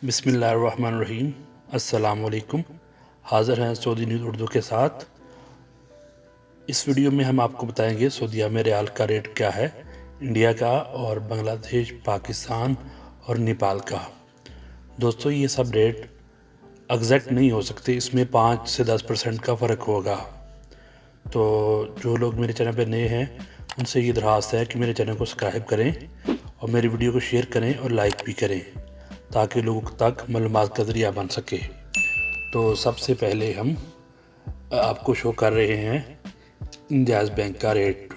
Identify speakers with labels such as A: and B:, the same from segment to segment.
A: बिस्मिल्लाहिर्रहमानिर्रहीम। अस्सलाम वालेकुम। हाज़िर हैं सऊदी न्यूज़ उर्दू के साथ। इस वीडियो में हम आपको बताएंगे सऊदीया में रियाल का रेट क्या है, इंडिया का और बांग्लादेश, पाकिस्तान और नेपाल का। दोस्तों, ये सब रेट एग्जैक्ट नहीं हो सकते, इसमें 5 से 10% का फ़र्क होगा। तो जो लोग मेरे चैनल पर नए हैं उनसे ये दरख्वास्त है कि मेरे चैनल को सब्सक्राइब करें और मेरी वीडियो को शेयर करें और लाइक भी करें, ताकि लोगों तक मालूमात का ज़रिया बन सके। तो सबसे पहले हम आपको शो कर रहे हैं इंजाज़ बैंक का रेट।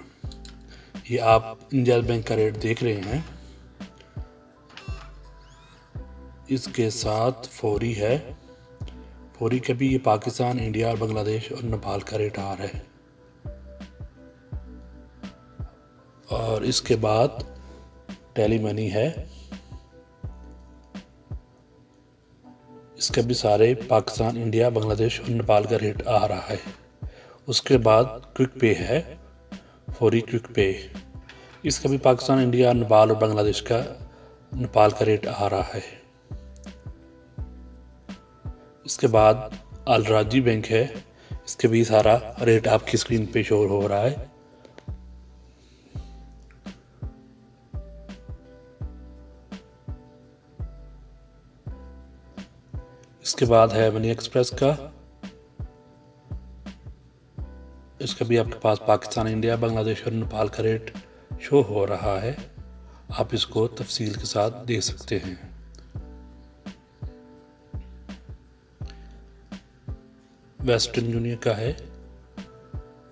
A: ये आप इंजाज़ बैंक का रेट देख रहे हैं। इसके साथ फौरी है। फौरी का भी ये पाकिस्तान, इंडिया और बांग्लादेश और नेपाल का रेट आ रहा है। और इसके बाद टेली मनी है। इसका भी सारे पाकिस्तान, इंडिया, बांग्लादेश और नेपाल का रेट आ रहा है। उसके बाद क्विक पे है, फौरी क्विक पे। इसका भी पाकिस्तान, इंडिया, नेपाल और बांग्लादेश का नेपाल का रेट आ रहा है। इसके बाद रजही बैंक है। इसके भी सारा रेट आपकी स्क्रीन पे शो हो रहा है। इसके बाद है मनी एक्सप्रेस का। इसका भी आपके पास पाकिस्तान, इंडिया, बांग्लादेश और नेपाल का रेट शो हो रहा है। आप इसको तफसील के साथ देख सकते हैं। वेस्टर्न यूनियन का है,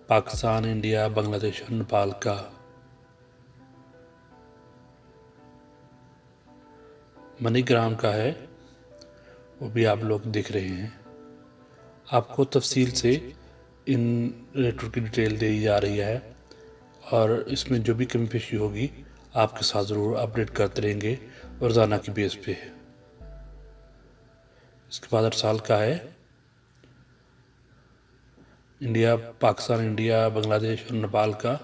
A: पाकिस्तान, इंडिया, बांग्लादेश और नेपाल का। मनीग्राम का है, वो भी आप लोग देख रहे हैं। आपको तफसील से इन रेटों की डिटेल दी जा रही है और इसमें जो भी कमी पेशी होगी आपके साथ ज़रूर अपडेट करते रहेंगे रोज़ाना की बेस पे। इसके बाद 8 साल का है, इंडिया, पाकिस्तान, इंडिया, बांग्लादेश और नेपाल का।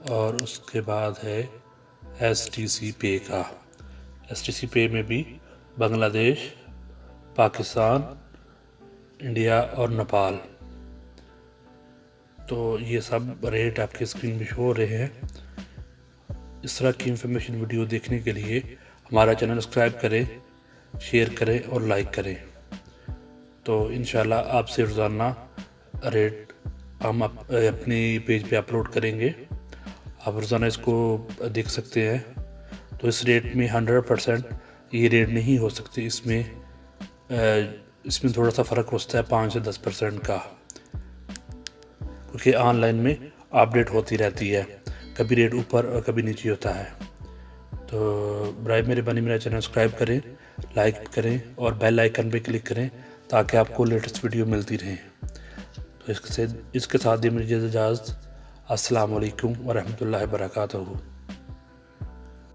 A: और उसके बाद है STC पे का। STC पे में भी बांग्लादेश, पाकिस्तान, इंडिया और नेपाल। तो ये सब रेट आपके स्क्रीन में शो हो रहे हैं। इस तरह की इंफॉर्मेशन वीडियो देखने के लिए हमारा चैनल सब्सक्राइब करें, शेयर करें और लाइक करें। तो इंशाल्लाह आपसे रोज़ाना रेट हम अपनी पेज पे अपलोड करेंगे। आप रोज़ाना इसको देख सकते हैं। तो इस रेट में 100% ये रेट नहीं हो सकती। इसमें थोड़ा सा फ़र्क होता है 5 से 10% का, क्योंकि ऑनलाइन में अपडेट होती रहती है। कभी रेट ऊपर और कभी नीचे होता है। तो बराए मेहरबानी मेरा चैनल सब्सक्राइब करें, लाइक करें और बेल आइकन पे क्लिक करें, ताकि आपको लेटेस्ट वीडियो मिलती रहे। तो इसके साथ ही मुझे इजाज़त। अस्सलाम वालेकुम व रहमतुल्लाहि व बरकातहू।